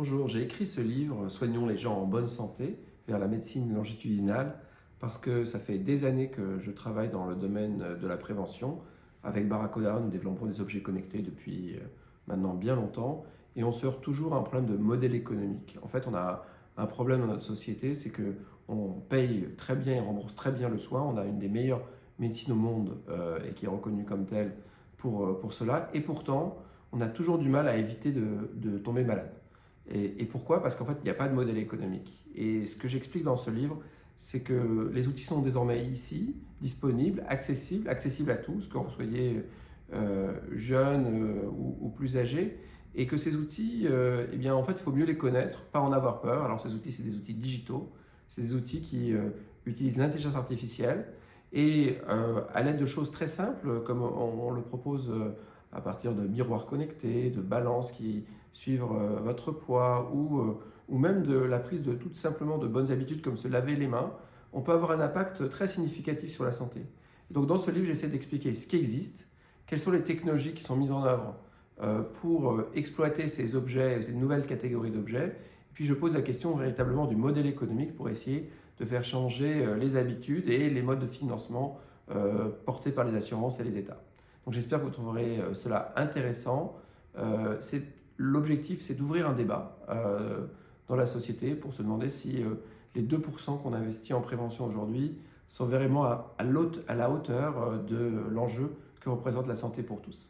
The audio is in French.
Bonjour, j'ai écrit ce livre Soignons les gens en bonne santé vers la médecine longitudinale parce que ça fait des années que je travaille dans le domaine de la prévention. Avec Barracoda, nous développons des objets connectés depuis maintenant bien longtemps et on se heurte toujours à un problème de modèle économique. En fait, on a un problème dans notre société, c'est que on paye très bien et rembourse très bien le soin. On a une des meilleures médecines au monde et qui est reconnue comme telle pour cela. Et pourtant, on a toujours du mal à éviter de tomber malade. Et pourquoi? Parce qu'en fait, il n'y a pas de modèle économique. Et ce que j'explique dans ce livre, c'est que les outils sont désormais ici, disponibles, accessibles à tous, que vous soyez jeune ou plus âgé, et que ces outils, eh bien, en fait, il faut mieux les connaître, pas en avoir peur. Alors, ces outils, c'est des outils digitaux, c'est des outils qui utilisent l'intelligence artificielle, et à l'aide de choses très simples, comme on le propose à partir de miroirs connectés, de balances qui suivent votre poids ou même de la prise de tout simplement de bonnes habitudes comme se laver les mains, on peut avoir un impact très significatif sur la santé. Et donc dans ce livre, j'essaie d'expliquer ce qui existe, quelles sont les technologies qui sont mises en œuvre pour exploiter ces objets, ces nouvelles catégories d'objets. Et puis je pose la question véritablement du modèle économique pour essayer de faire changer les habitudes et les modes de financement portés par les assurances et les États. Donc j'espère que vous trouverez cela intéressant. L'objectif, c'est d'ouvrir un débat dans la société pour se demander si les 2% qu'on investit en prévention aujourd'hui sont vraiment à la hauteur de l'enjeu que représente la santé pour tous.